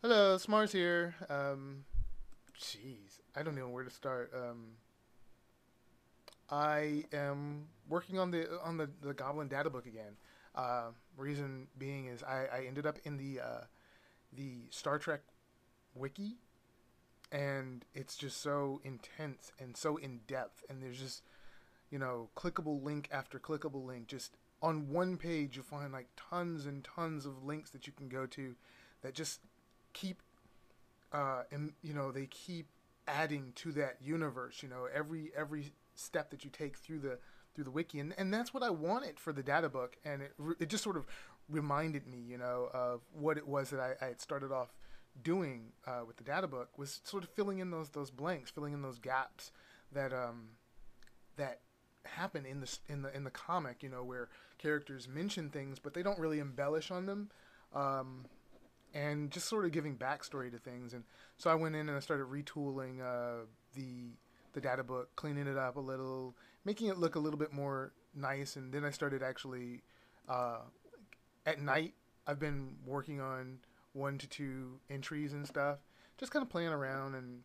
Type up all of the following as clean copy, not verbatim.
Hello, Smars here. Jeez, I don't know where to start. I am working on the Goblin Databook again. Reason being is I ended up in the Star Trek wiki, and it's just so intense and so in depth. And there's just clickable link after clickable link. Just on one page, you find like tons and tons of links that you can go to that just keep and they keep adding to that universe. Every step that you take through the wiki, and that's what I wanted for the data book, and it just sort of reminded me, of what it was that I had started off doing with the data book, was sort of filling in those blanks, filling in those gaps that that happen in the comic, where characters mention things but they don't really embellish on them. And just sort of giving backstory to things. And so I went in and I started retooling the data book, cleaning it up a little, making it look a little bit more nice. And then I started actually at night. I've been working on 1 to 2 entries and stuff, just kind of playing around and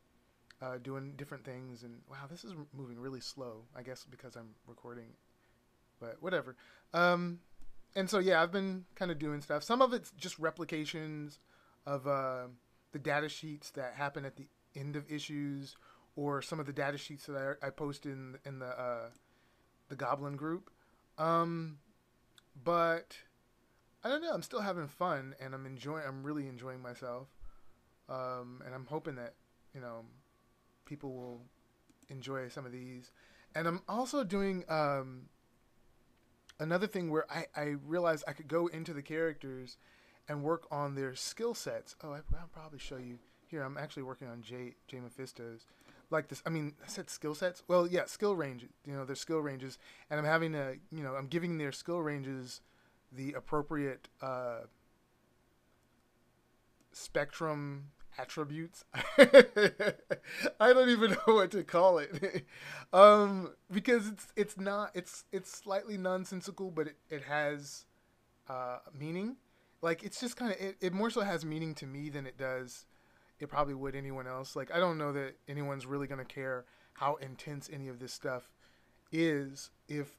doing different things. And wow, this is moving really slow. I guess because I'm recording, but whatever. And so yeah, I've been kind of doing stuff. Some of it's just replications of the data sheets that happen at the end of issues, or some of the data sheets that I post in the Goblin group. But I don't know. I'm still having fun, and I'm really enjoying myself. And I'm hoping that people will enjoy some of these. And I'm also doing another thing where I realized I could go into the characters and work on their skill sets. Oh, I'll probably show you here. I'm actually working on J Mephisto's. Like this, I mean, I said skill sets. Well, yeah, skill ranges. Their skill ranges, and I'm having I'm giving their skill ranges the appropriate spectrum attributes. I don't even know what to call it. Because it's slightly nonsensical, but it has meaning. Like, it's just kind of, it more so has meaning to me than it probably would anyone else. Like, I don't know that anyone's really going to care how intense any of this stuff is,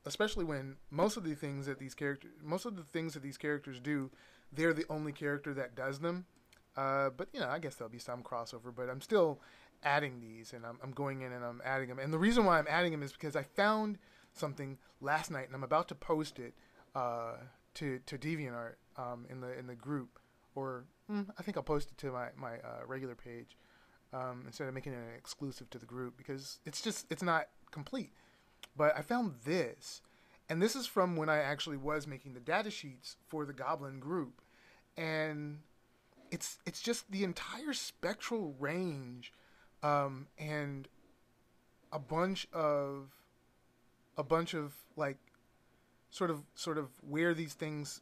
especially when most of the things that these characters do, they're the only character that does them. But I guess there'll be some crossover. But I'm still adding these, and I'm going in and I'm adding them. And the reason why I'm adding them is because I found something last night, and I'm about to post it to DeviantArt in the group, or I think I'll post it to my regular page instead of making it an exclusive to the group, because it's not complete. But I found this, and this is from when I actually was making the data sheets for the Goblin group, and it's just the entire spectral range, and a bunch of like sort of where these things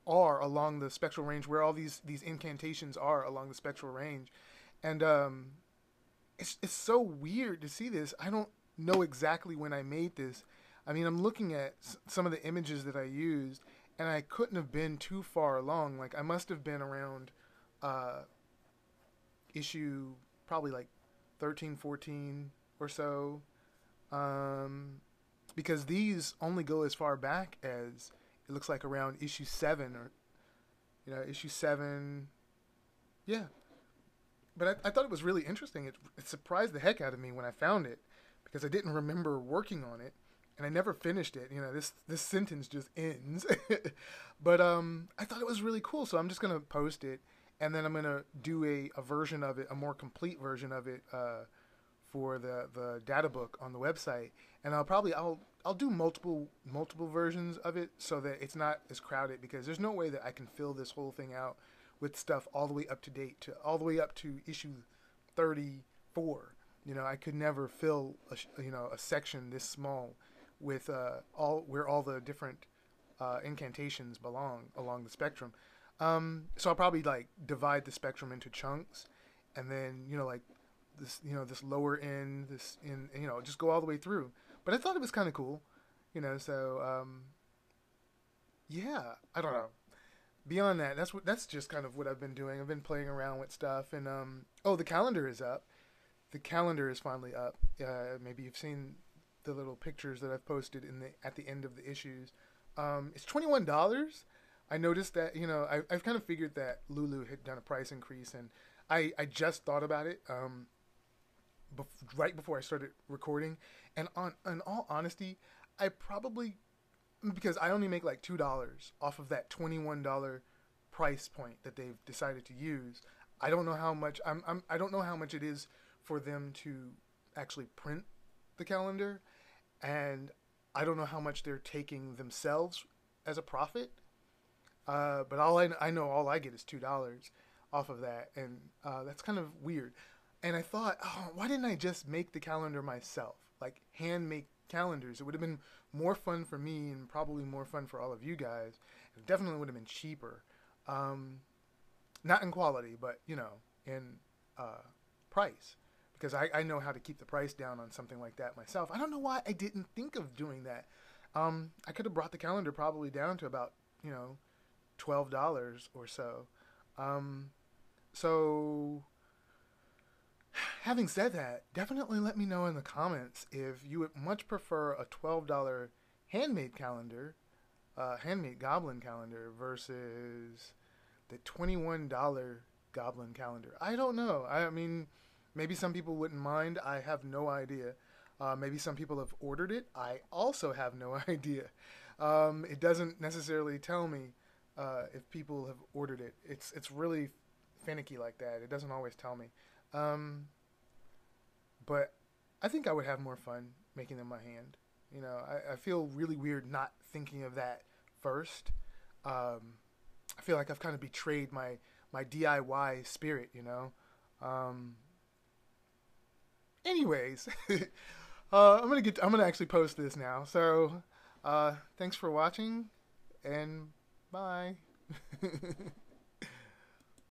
are along the spectral range, where all these incantations are along the spectral range. And it's so weird to see this. I don't know exactly when I made this. I mean, I'm looking at some of the images that I used, and I couldn't have been too far along. Like, I must have been around issue probably like 13, 14 or so, because these only go as far back as, it looks like, around issue 7, or issue 7. Yeah. But I thought it was really interesting. It surprised the heck out of me when I found it, because I didn't remember working on it, and I never finished it. This sentence just ends. But I thought it was really cool, so I'm just gonna post it, and then I'm gonna do a version of it, a more complete version of it, for the data book on the website. And I'll do multiple versions of it, so that it's not as crowded, because there's no way that I can fill this whole thing out with stuff all the way up to date, all the way up to issue 34. I could never fill a section this small with where all the different incantations belong along the spectrum. So I'll probably like divide the spectrum into chunks, and then like this lower end, this in just go all the way through. But I thought it was kind of cool, so yeah, I don't know. beyond that, that's just kind of what I've been doing. I've been playing around with stuff, and oh, the calendar is up. The calendar is finally up. Maybe you've seen the little pictures that I've posted at the end of the issues. It's $21. I noticed that I've kind of figured that Lulu had done a price increase, and I just thought about it right before I started recording. And in all honesty, I probably, because I only make like $2 off of that $21 price point that they've decided to use. I don't know how much I don't know how much it is for them to actually print the calendar, and I don't know how much they're taking themselves as a profit. But I know all I get is $2 off of that, and that's kind of weird. And I thought, oh, why didn't I just make the calendar myself? Like hand make calendars. It would have been more fun for me and probably more fun for all of you guys. It definitely would have been cheaper. Not in quality, but in price. Because I know how to keep the price down on something like that myself. I don't know why I didn't think of doing that. I could have brought the calendar probably down to about, $12 or so. So, having said that, definitely let me know in the comments if you would much prefer a $12 handmade calendar, handmade Goblin calendar versus the $21 Goblin calendar. I don't know. I mean, maybe some people wouldn't mind. I have no idea. Maybe some people have ordered it. I also have no idea. It doesn't necessarily tell me if people have ordered it. It's really finicky like that. It doesn't always tell me. But I think I would have more fun making them by hand. I feel really weird not thinking of that first. I feel like I've kind of betrayed my DIY spirit, Anyways, I'm gonna actually post this now. So, thanks for watching, and bye.